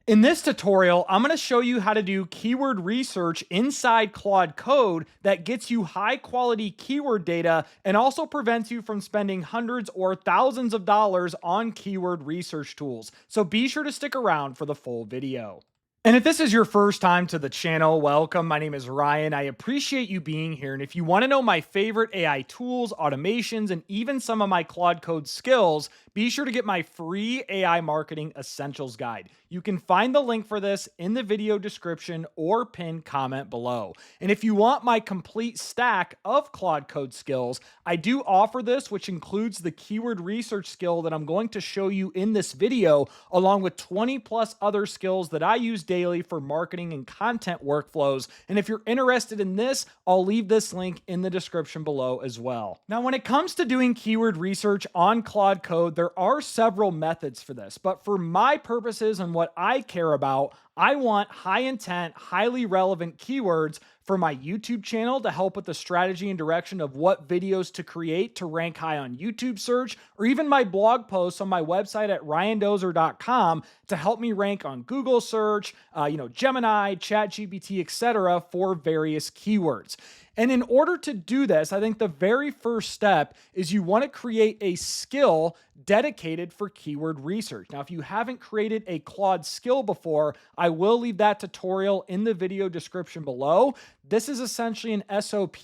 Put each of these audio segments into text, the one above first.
In this tutorial, I'm going to show you how to do keyword research inside Claude Code that gets you high quality keyword data and also prevents you from spending hundreds or thousands of dollars on keyword research tools. So be sure to stick around for the full video. And if this is your first time to the channel, welcome. My name is Ryan. I appreciate you being here. And if you want to know my favorite AI tools, automations, and even some of my Claude Code skills, be sure to get my free AI Marketing Essentials Guide. You can find the link for this in the video description or pinned comment below. And if you want my complete stack of Claude Code skills, I do offer this, which includes the keyword research skill that I'm going to show you in this video, along with 20 plus other skills that I use daily for marketing and content workflows. And if you're interested in this, I'll leave this link in the description below as well. Now, when it comes to doing keyword research on Claude Code, there are several methods for this, but for my purposes and what I care about, I want high intent, highly relevant keywords for my YouTube channel to help with the strategy and direction of what videos to create to rank high on YouTube search, or even my blog posts on my website at ryandozer.com to help me rank on Google search, Gemini, ChatGPT, etc. for various keywords. And in order to do this, I think the very first step is you want to create a skill dedicated for keyword research. Now, if you haven't created a Claude skill before, I will leave that tutorial in the video description below. This is essentially an SOP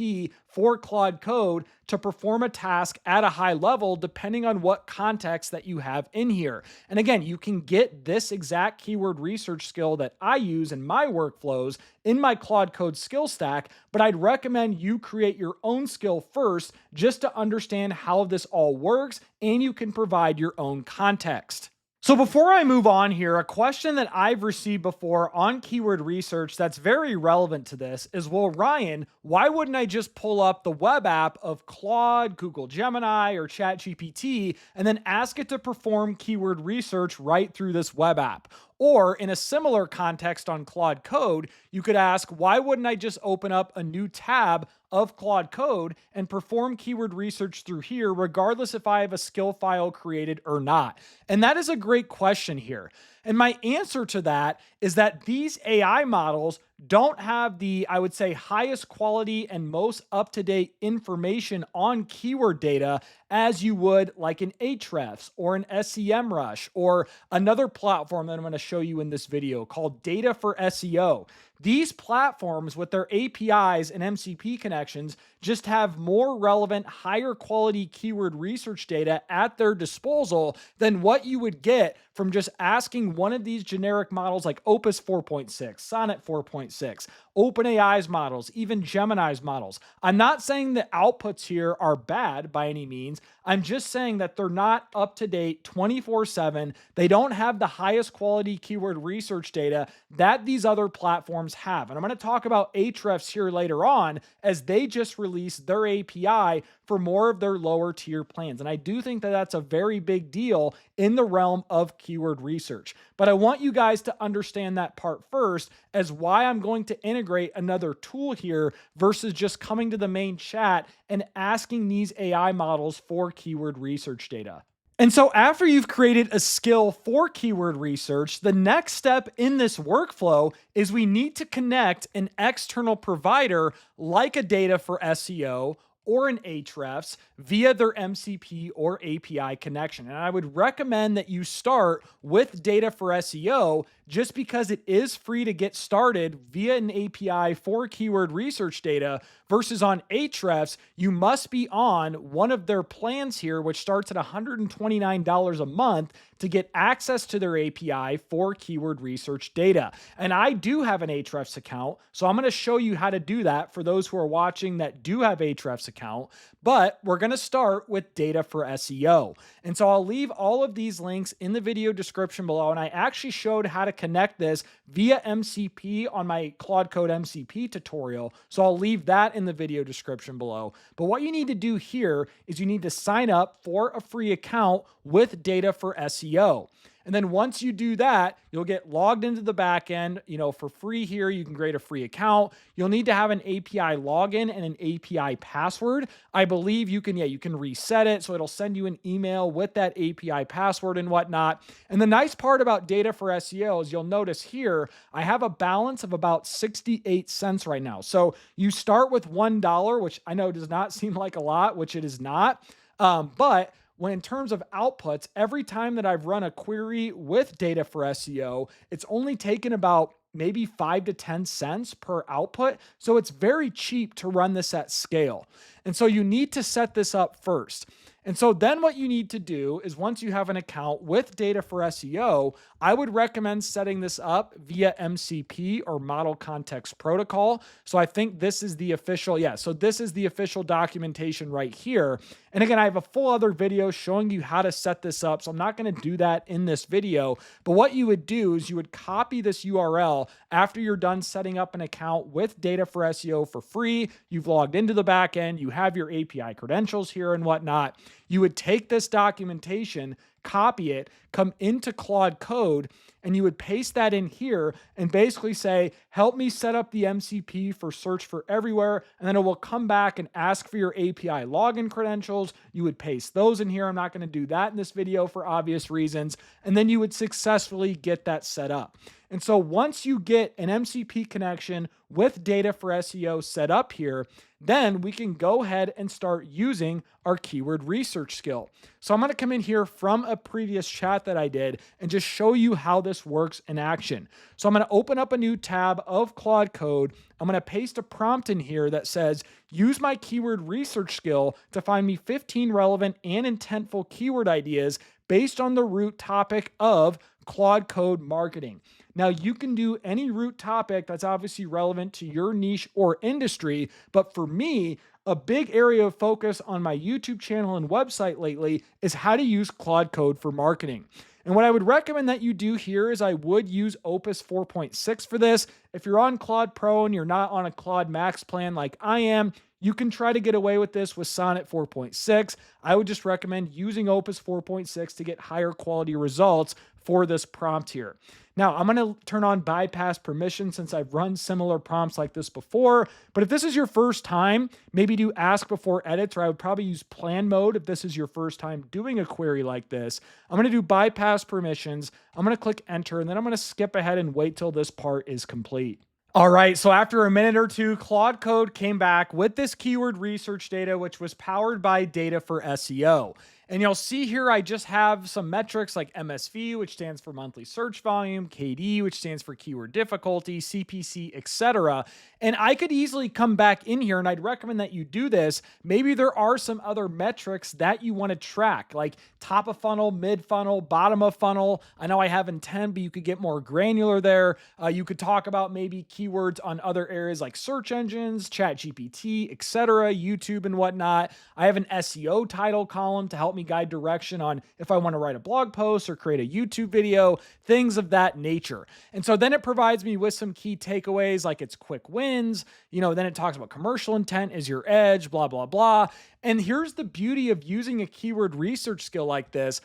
for Claude Code to perform a task at a high level, depending on what context that you have in here. And again, you can get this exact keyword research skill that I use in my workflows in my Claude Code skill stack, but I'd recommend you create your own skill first just to understand how this all works, and you can provide your own context. So before I move on here, a question that I've received before on keyword research that's very relevant to this is, well, Ryan, why wouldn't I just pull up the web app of Claude, Google Gemini, or ChatGPT and then ask it to perform keyword research right through this web app? Or in a similar context on Claude Code, you could ask, why wouldn't I just open up a new tab of Claude Code and perform keyword research through here, regardless if I have a skill file created or not? And that is a great question here. And my answer to that is that these AI models don't have the, I would say, highest quality and most up-to-date information on keyword data as you would like an Ahrefs or an Semrush or another platform that I'm going to show you in this video called DataForSEO. These platforms with their APIs and MCP connections just have more relevant, higher quality keyword research data at their disposal than what you would get from just asking one of these generic models like Opus 4.6, Sonnet 4.6, OpenAI's models, even Gemini's models. I'm not saying the outputs here are bad by any means. I'm just saying that they're not up to date 24/7. They don't have the highest quality keyword research data that these other platforms have. And I'm going to talk about Ahrefs here later on, as they just released their API for more of their lower tier plans. And I do think that that's a very big deal in the realm of keyword research. But I want you guys to understand that part first, as why I'm going to integrate another tool here versus just coming to the main chat and asking these AI models for keyword research data. And so after you've created a skill for keyword research, the next step in this workflow is we need to connect an external provider like a DataForSEO or an Ahrefs via their MCP or API connection. And I would recommend that you start with DataForSEO just because it is free to get started via an API for keyword research data, versus on Ahrefs, you must be on one of their plans here, which starts at $129 a month to get access to their API for keyword research data. And I do have an Ahrefs account, so I'm going to show you how to do that for those who are watching that do have Ahrefs account. But we're going to start with DataForSEO. And so I'll leave all of these links in the video description below. And I actually showed how to connect this via MCP on my Claude Code MCP tutorial. So I'll leave that in the video description below. But what you need to do here is you need to sign up for a free account with DataForSEO. And then once you do that, you'll get logged into the back end, for free here. You can create a free account. You'll need to have an API login and an API password. I believe you can reset it. So it'll send you an email with that API password and whatnot. And the nice part about DataForSEO is you'll notice here, I have a balance of about 68 cents right now. So you start with $1, which I know does not seem like a lot, which it is not. But when in terms of outputs, every time that I've run a query with DataForSEO, it's only taken about maybe 5 to 10 cents per output. So it's very cheap to run this at scale. And so you need to set this up first. And so then what you need to do is once you have an account with DataForSEO, I would recommend setting this up via MCP or Model Context Protocol. So I think this is the official, so this is the official documentation right here. And again, I have a full other video showing you how to set this up. So I'm not going to do that in this video, but what you would do is you would copy this URL after you're done setting up an account with DataForSEO for free. You've logged into the backend, you have your API credentials here and whatnot. You would take this documentation, copy it, come into Claude Code, and you would paste that in here and basically say, help me set up the MCP for search for everywhere. And then it will come back and ask for your API login credentials. You would paste those in here. I'm not going to do that in this video for obvious reasons. And then you would successfully get that set up. And so once you get an MCP connection with DataForSEO set up here, then we can go ahead and start using our keyword research skill. So I'm going to come in here from a previous chat that I did and just show you how this works in action. So I'm going to open up a new tab of Claude Code. I'm going to paste a prompt in here that says, use my keyword research skill to find me 15 relevant and intentful keyword ideas based on the root topic of Claude Code marketing. Now, you can do any root topic that's obviously relevant to your niche or industry, but for me, a big area of focus on my YouTube channel and website lately is how to use Claude Code for marketing. And what I would recommend that you do here is I would use Opus 4.6 for this. If you're on Claude Pro and you're not on a Claude Max plan like I am, you can try to get away with this with Sonnet 4.6. I would just recommend using Opus 4.6 to get higher quality results for this prompt here. Now, I'm going to turn on bypass permission since I've run similar prompts like this before. But if this is your first time, maybe do ask before edits, or I would probably use plan mode if this is your first time doing a query like this. I'm going to do bypass permissions. I'm going to click enter, and then I'm going to skip ahead and wait till this part is complete. All right, so after a minute or two, Claude Code came back with this keyword research data, which was powered by DataForSEO. And you'll see here, I just have some metrics like MSV, which stands for monthly search volume, KD, which stands for keyword difficulty, CPC, etc. And I could easily come back in here, and I'd recommend that you do this. Maybe there are some other metrics that you want to track, like top of funnel, mid funnel, bottom of funnel. I know I have intent, but you could get more granular there. You could talk about maybe keywords on other areas like search engines, ChatGPT, etc., YouTube and whatnot. I have an SEO title column to help me guide direction on if I want to write a blog post or create a YouTube video, things of that nature. And so then it provides me with some key takeaways like it's quick wins, then it talks about commercial intent is your edge, blah, blah, blah. And here's the beauty of using a keyword research skill like this.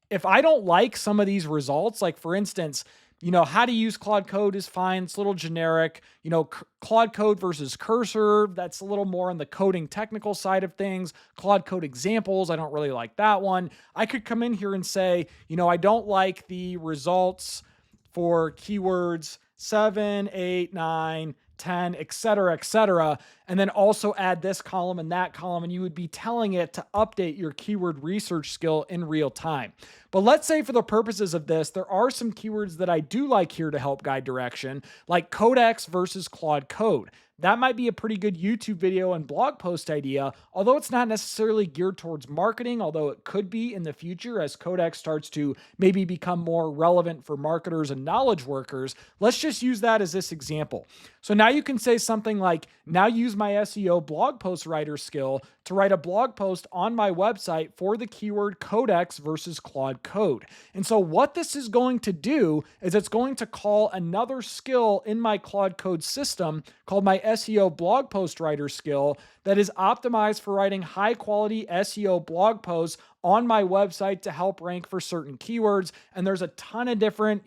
If I don't like some of these results, like for instance, how to use Claude Code is fine. It's a little generic. Claude Code versus Cursor, that's a little more on the coding technical side of things. Claude Code examples, I don't really like that one. I could come in here and say, I don't like the results for keywords 7, 8, 9, 10, et cetera, and then also add this column and that column, and you would be telling it to update your keyword research skill in real time. But let's say for the purposes of this, there are some keywords that I do like here to help guide direction, like Codex versus Claude Code. That might be a pretty good YouTube video and blog post idea, although it's not necessarily geared towards marketing, although it could be in the future as Codex starts to maybe become more relevant for marketers and knowledge workers. Let's just just use that as this example. So now you can say something like, now use my SEO blog post writer skill to write a blog post on my website for the keyword Codex versus Claude Code. And so what this is going to do is it's going to call another skill in my Claude Code system called my SEO blog post writer skill that is optimized for writing high quality SEO blog posts on my website to help rank for certain keywords. And there's a ton of different,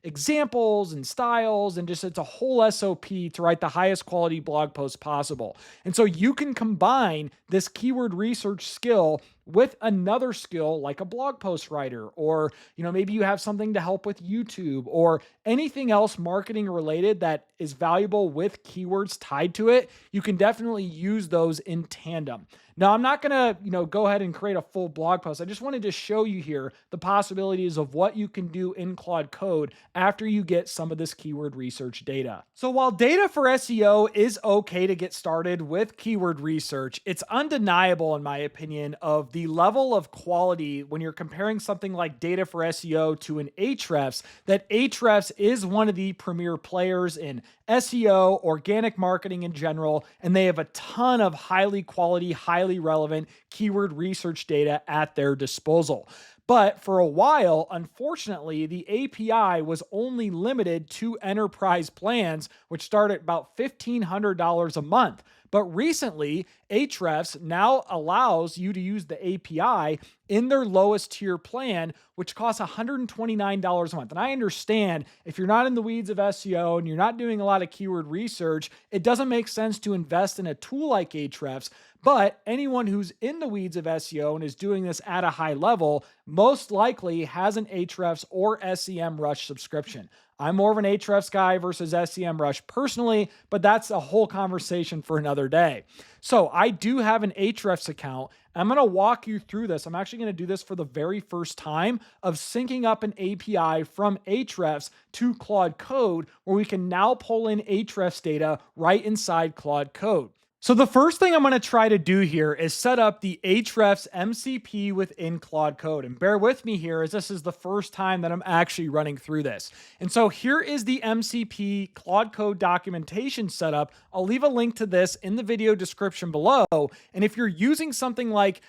examples and styles, and just it's a whole SOP to write the highest quality blog post possible. And so you can combine this keyword research skill with another skill like a blog post writer, or maybe you have something to help with YouTube or anything else marketing related that is valuable with keywords tied to it. You can definitely use those in tandem. Now, I'm not going to, go ahead and create a full blog post. I just wanted to show you here the possibilities of what you can do in Claude Code after you get some of this keyword research data. So while data for SEO is okay to get started with keyword research, it's undeniable, in my opinion, of the level of quality when you're comparing something like data for SEO to an Ahrefs, that Ahrefs is one of the premier players in SEO, organic marketing in general, and they have a ton of highly quality, highly relevant keyword research data at their disposal. But for a while, unfortunately, the API was only limited to enterprise plans, which start at about $1,500 a month. But recently, Ahrefs now allows you to use the API in their lowest tier plan, which costs $129 a month. And I understand if you're not in the weeds of SEO and you're not doing a lot of keyword research, it doesn't make sense to invest in a tool like Ahrefs. But anyone who's in the weeds of SEO and is doing this at a high level most likely has an Ahrefs or Semrush subscription. I'm more of an Ahrefs guy versus Semrush personally, but that's a whole conversation for another day. So I do have an Ahrefs account. I'm going to walk you through this. I'm actually going to do this for the very first time of syncing up an API from Ahrefs to Claude Code, where we can now pull in Ahrefs data right inside Claude Code. So the first thing I'm going to try to do here is set up the Ahrefs MCP within Claude Code. And bear with me here, as this is the first time that I'm actually running through this. And so here is the MCP Claude Code documentation setup. I'll leave a link to this in the video description below. And if you're using something like,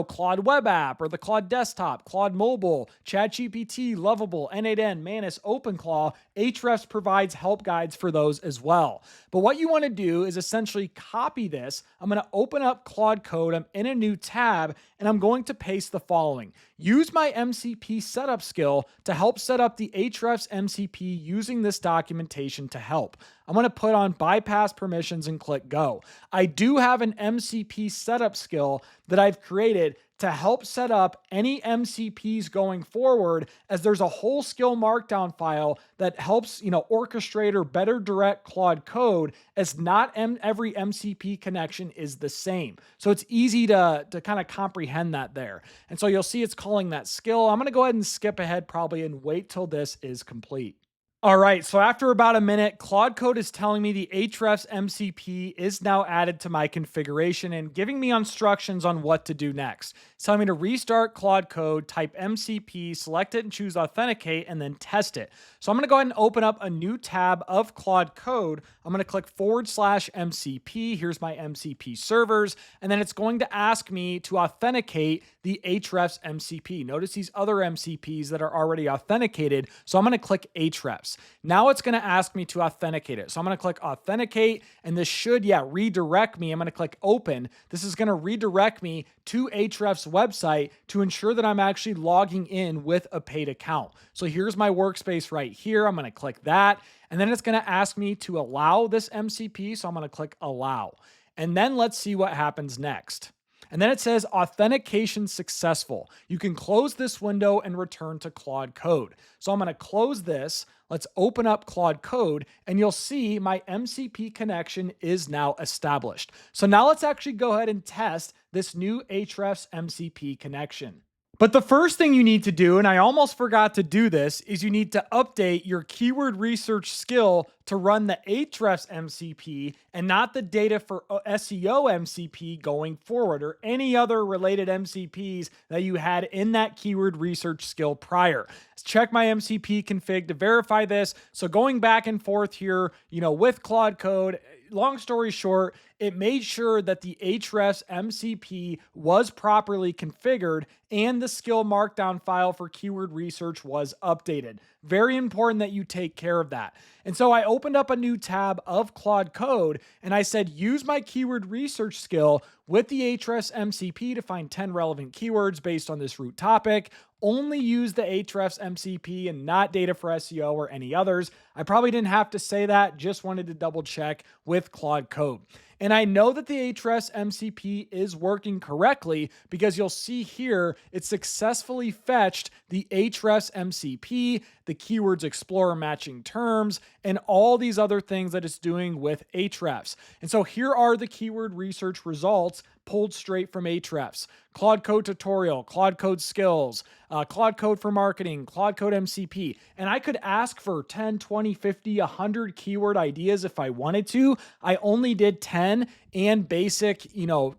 Claude Web App or the Claude Desktop, Claude Mobile, ChatGPT, Lovable, N8N, Manus, OpenClaw, Ahrefs provides help guides for those as well. But what you want to do is essentially copy this. I'm going to open up Claude Code. I'm in a new tab, and I'm going to paste the following. Use my MCP setup skill to help set up the Ahrefs MCP using this documentation to help. I'm going to put on bypass permissions and click go. I do have an MCP setup skill that I've created to help set up any MCPs going forward, as there's a whole skill markdown file that helps, orchestrate or better direct Claude Code, as not every MCP connection is the same. So it's easy to kind of comprehend that there. And so you'll see it's calling that skill. I'm going to go ahead and skip ahead probably and wait till this is complete. All right, so after about a minute, Claude Code is telling me the Ahrefs MCP is now added to my configuration and giving me instructions on what to do next. It's telling me to restart Claude Code, type MCP, select it and choose Authenticate, and then test it. So I'm going to go ahead and open up a new tab of Claude Code. I'm going to click /MCP. Here's my MCP servers, and then it's going to ask me to authenticate the Ahrefs MCP. Notice these other MCPs that are already authenticated, so I'm going to click Ahrefs. Now it's going to ask me to authenticate it. So I'm going to click Authenticate, and this should, redirect me. I'm going to click Open. This is going to redirect me to Ahrefs website to ensure that I'm actually logging in with a paid account. So here's my workspace right here. I'm going to click that, and then it's going to ask me to allow this MCP. So I'm going to click Allow, and then let's see what happens next. And then it says authentication successful. You can close this window and return to Claude Code. So I'm going to close this. Let's open up Claude Code, and you'll see my MCP connection is now established. So now let's actually go ahead and test this new Ahrefs MCP connection. But the first thing you need to do, and I almost forgot to do this, is you need to update your keyword research skill to run the Ahrefs MCP and not the Data for SEO MCP going forward, or any other related MCPs that you had in that keyword research skill prior. Check my MCP config to verify this. So going back and forth here, with Claude Code, long story short, it made sure that the Ahrefs MCP was properly configured and the skill markdown file for keyword research was updated. Very important that you take care of that. And so I opened up a new tab of Claude Code and I said, use my keyword research skill with the Ahrefs MCP to find 10 relevant keywords based on this root topic. Only use the Ahrefs MCP and not DataForSEO or any others. I probably didn't have to say that, just wanted to double check with Claude Code. And I know that the Ahrefs MCP is working correctly because you'll see here it successfully fetched the Ahrefs MCP, the Keywords Explorer matching terms, and all these other things that it's doing with Ahrefs. And so here are the keyword research results pulled straight from Ahrefs. Claude Code tutorial, Claude Code skills, Claude Code for marketing, Claude Code MCP. And I could ask for 10, 20, 50, 100 keyword ideas if I wanted to. I only did 10 and basic,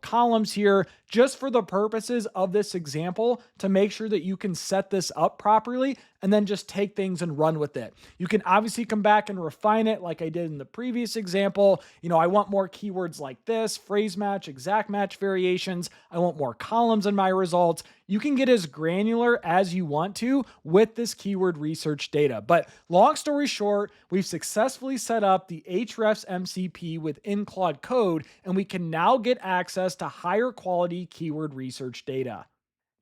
columns here just for the purposes of this example to make sure that you can set this up properly and then just take things and run with it. You can obviously come back and refine it like I did in the previous example. I want more keywords like this, phrase match, exact match variations. I want more columns in my results. You can get as granular as you want to with this keyword research data. But long story short, we've successfully set up the Ahrefs MCP within Claude Code, and we can now get access to higher quality keyword research data.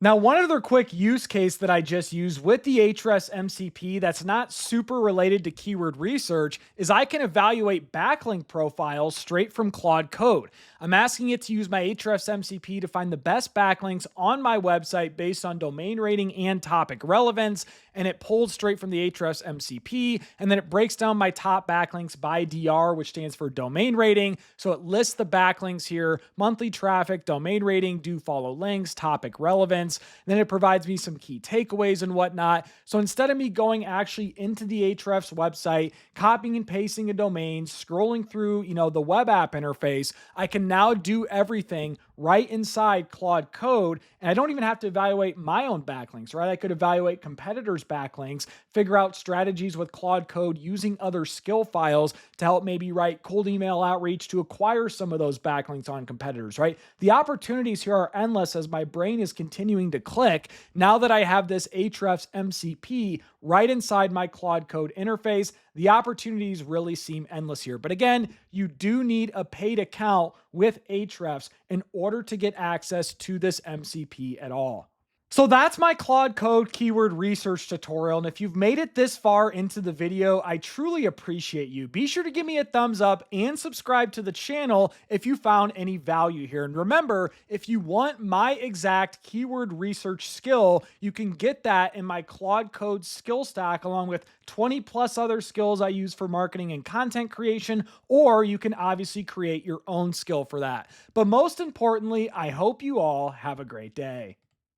Now, one other quick use case that I just used with the Ahrefs MCP that's not super related to keyword research is I can evaluate backlink profiles straight from Claude Code. I'm asking it to use my Ahrefs MCP to find the best backlinks on my website based on domain rating and topic relevance, and it pulls straight from the Ahrefs MCP, and then it breaks down my top backlinks by DR, which stands for domain rating. So it lists the backlinks here: monthly traffic, domain rating, do follow links, topic relevance. Then it provides me some key takeaways and whatnot. So instead of me going actually into the Ahrefs website, copying and pasting a domain, scrolling through, the web app interface, I can now do everything right inside Claude Code. And I don't even have to evaluate my own backlinks, right? I could evaluate competitors' backlinks, figure out strategies with Claude Code using other skill files to help maybe write cold email outreach to acquire some of those backlinks on competitors, right? The opportunities here are endless as my brain is continuing to click now that I have this Ahrefs MCP right inside my Claude Code interface. The opportunities really seem endless here. But again, you do need a paid account with Ahrefs in order to get access to this MCP at all. So that's my Claude Code keyword research tutorial. And if you've made it this far into the video, I truly appreciate you. Be sure to give me a thumbs up and subscribe to the channel if you found any value here. And remember, if you want my exact keyword research skill, you can get that in my Claude Code skill stack along with 20 plus other skills I use for marketing and content creation, or you can obviously create your own skill for that. But most importantly, I hope you all have a great day.